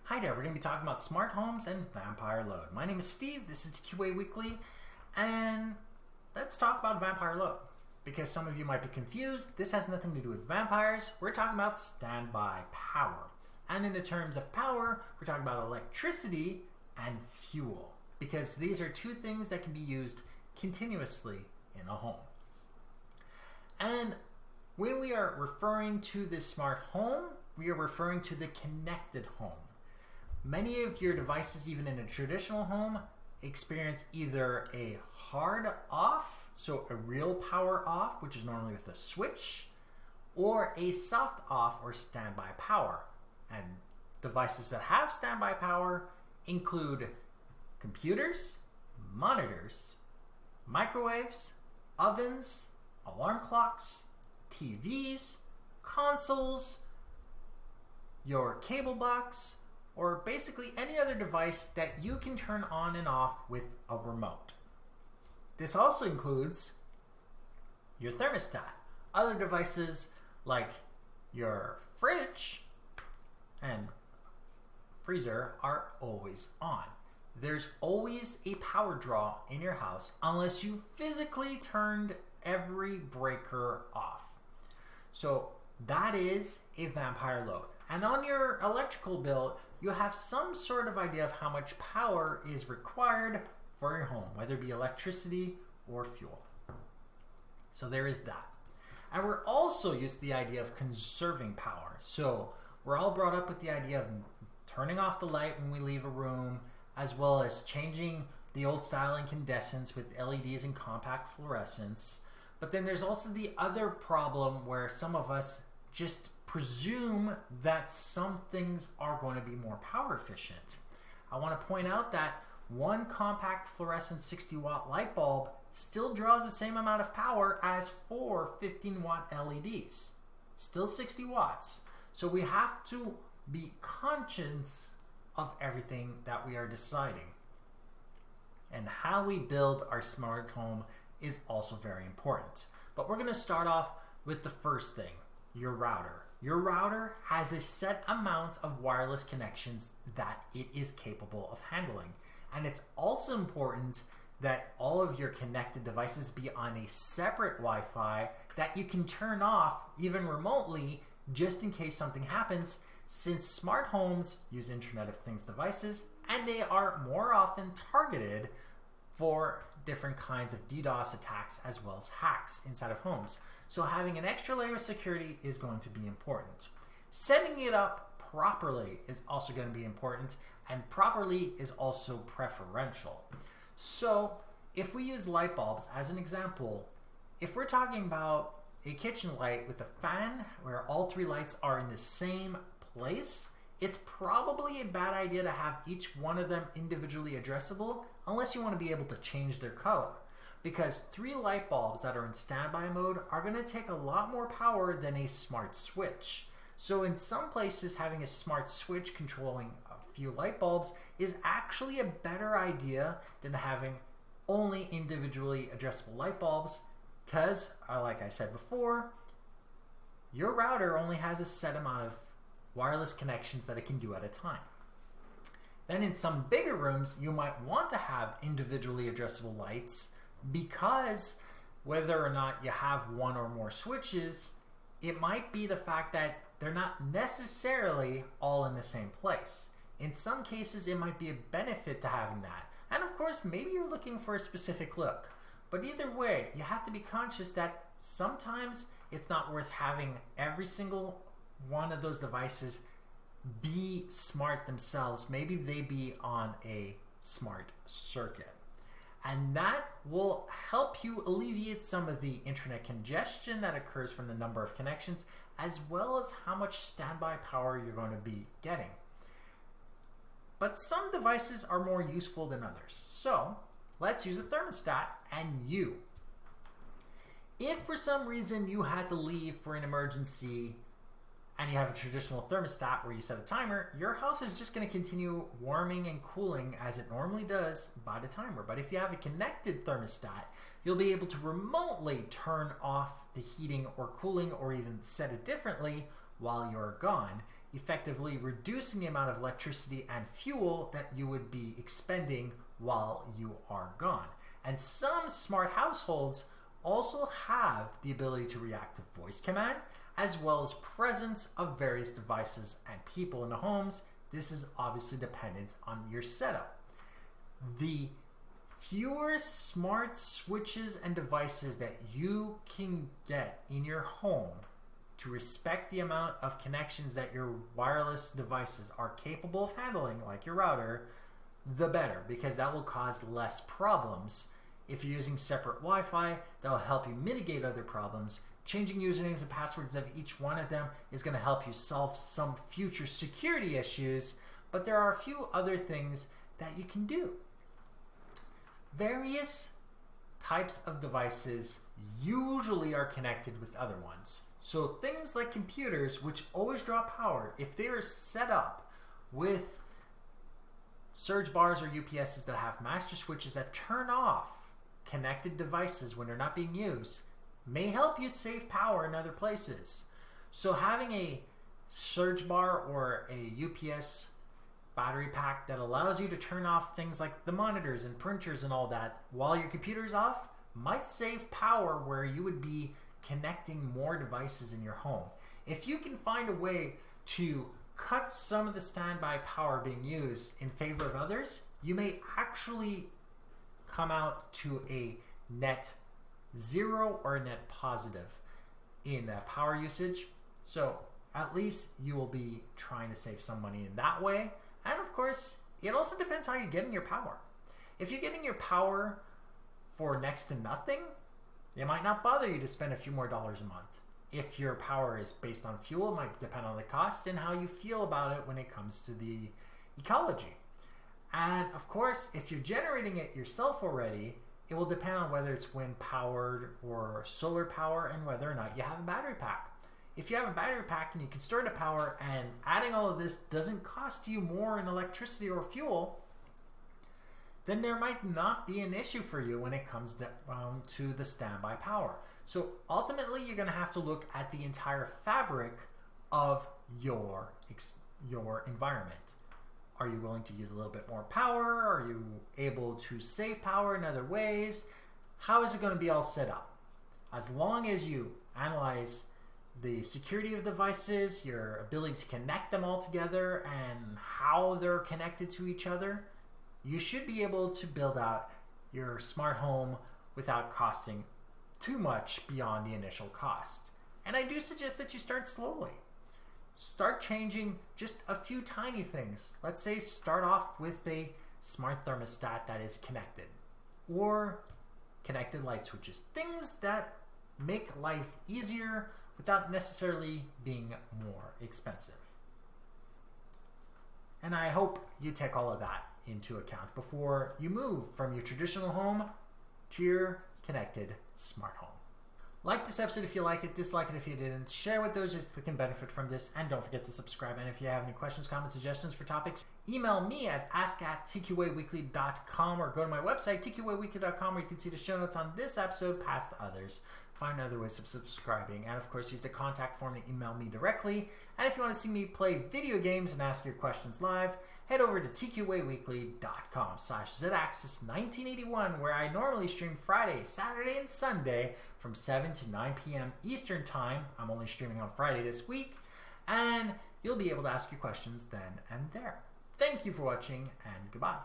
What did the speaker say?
Hi there, we're going to be talking about smart homes and vampire load. My name is Steve, this is TQA Weekly, and let's talk about vampire load. Because some of you might be confused, this has nothing to do with vampires, we're talking about standby power. And in the terms of power, we're talking about electricity and fuel. Because these are two things that can be used continuously in a home. And when we are referring to this smart home, we are referring to the connected home. Many of your devices, even in a traditional home, experience either a hard off, so a real power off, which is normally with a switch, or a soft off or standby power. And devices that have standby power include computers, monitors, microwaves, ovens, alarm clocks, TVs, consoles, your cable box, or basically any other device that you can turn on and off with a remote. This also includes your thermostat. Other devices like your fridge and freezer are always on. There's always a power draw in your house unless you physically turned every breaker off. So that is a vampire load. And on your electrical bill, you have some sort of idea of how much power is required for your home, whether it be electricity or fuel. So there is that. And we're also used to the idea of conserving power. So we're all brought up with the idea of turning off the light when we leave a room, as well as changing the old style incandescents with LEDs and compact fluorescents. But then there's also the other problem where some of us just presume that some things are going to be more power efficient. I want to point out that one compact fluorescent 60-watt light bulb still draws the same amount of power as 4 15-watt LEDs. Still 60 watts. So we have to be conscious of everything that we are deciding. And how we build our smart home is also very important. But we're going to start off with the first thing, your router. Your router has a set amount of wireless connections that it is capable of handling. And it's also important that all of your connected devices be on a separate Wi-Fi that you can turn off even remotely just in case something happens, since smart homes use Internet of Things devices and they are more often targeted for different kinds of DDoS attacks as well as hacks inside of homes. So having an extra layer of security is going to be important. Setting it up properly is also going to be important, and properly is also preferential. So if we use light bulbs as an example, if we're talking about a kitchen light with a fan where all three lights are in the same place, it's probably a bad idea to have each one of them individually addressable unless you want to be able to change their color. Because 3 light bulbs that are in standby mode are going to take a lot more power than a smart switch. So in some places, having a smart switch controlling a few light bulbs is actually a better idea than having only individually addressable light bulbs, because, like I said before, your router only has a set amount of wireless connections that it can do at a time. Then in some bigger rooms, you might want to have individually addressable lights, because whether or not you have one or more switches, it might be the fact that they're not necessarily all in the same place. In some cases, it might be a benefit to having that. And of course, maybe you're looking for a specific look. But either way, you have to be conscious that sometimes it's not worth having every single one of those devices be smart themselves. Maybe they be on a smart circuit. And that will help you alleviate some of the internet congestion that occurs from the number of connections, as well as how much standby power you're going to be getting. But some devices are more useful than others. So let's use a thermostat and you. If for some reason you had to leave for an emergency and you have a traditional thermostat where you set a timer, your house is just going to continue warming and cooling as it normally does by the timer. But if you have a connected thermostat, you'll be able to remotely turn off the heating or cooling, or even set it differently while you're gone, effectively reducing the amount of electricity and fuel that you would be expending while you are gone. And some smart households also have the ability to react to voice command, as well as presence of various devices and people in the homes. This is obviously dependent on your setup. The fewer smart switches and devices that you can get in your home to respect the amount of connections that your wireless devices are capable of handling, like your router, the better, because that will cause less problems. If you're using separate Wi-Fi, that will help you mitigate other problems. Changing usernames and passwords of each one of them is going to help you solve some future security issues, but there are a few other things that you can do. Various types of devices usually are connected with other ones. So things like computers, which always draw power, if they are set up with surge bars or UPSs that have master switches that turn off connected devices when they're not being used, may help you save power in other places. So having a surge bar or a UPS battery pack that allows you to turn off things like the monitors and printers and all that while your computer's off might save power where you would be connecting more devices in your home. If you can find a way to cut some of the standby power being used in favor of others, you may actually come out to a net zero or a net positive in power usage. So at least you will be trying to save some money in that way. And of course, it also depends how you're getting your power. If you're getting your power for next to nothing, it might not bother you to spend a few more dollars a month. If your power is based on fuel, it might depend on the cost and how you feel about it when it comes to the ecology. And of course, if you're generating it yourself already, it will depend on whether it's wind powered or solar power and whether or not you have a battery pack. If you have a battery pack and you can store the power and adding all of this doesn't cost you more in electricity or fuel, then there might not be an issue for you when it comes down to the standby power. So ultimately, you're going to have to look at the entire fabric of your environment. Are you willing to use a little bit more power? Are you able to save power in other ways? How is it going to be all set up? As long as you analyze the security of devices, your ability to connect them all together, and how they're connected to each other, you should be able to build out your smart home without costing too much beyond the initial cost. And I do suggest that you start slowly. Start changing just a few tiny things. Let's say start off with a smart thermostat that is connected, or connected light switches. Things that make life easier without necessarily being more expensive. And I hope you take all of that into account before you move from your traditional home to your connected smart home. Like this episode if you like it, dislike it if you didn't, share with those that can benefit from this, and don't forget to subscribe. And if you have any questions, comments, suggestions for topics, email me at ask@tqaweekly.com or go to my website, tqaweekly.com, where you can see the show notes on this episode, past others, find other ways of subscribing, and of course use the contact form to email me directly. And if you want to see me play video games and ask your questions live, head over to tqaweekly.com/zaxis1981, where I normally stream Friday, Saturday, and Sunday from 7 to 9 p.m. Eastern Time. I'm only streaming on Friday this week, and you'll be able to ask your questions then and there. Thank you for watching, and goodbye.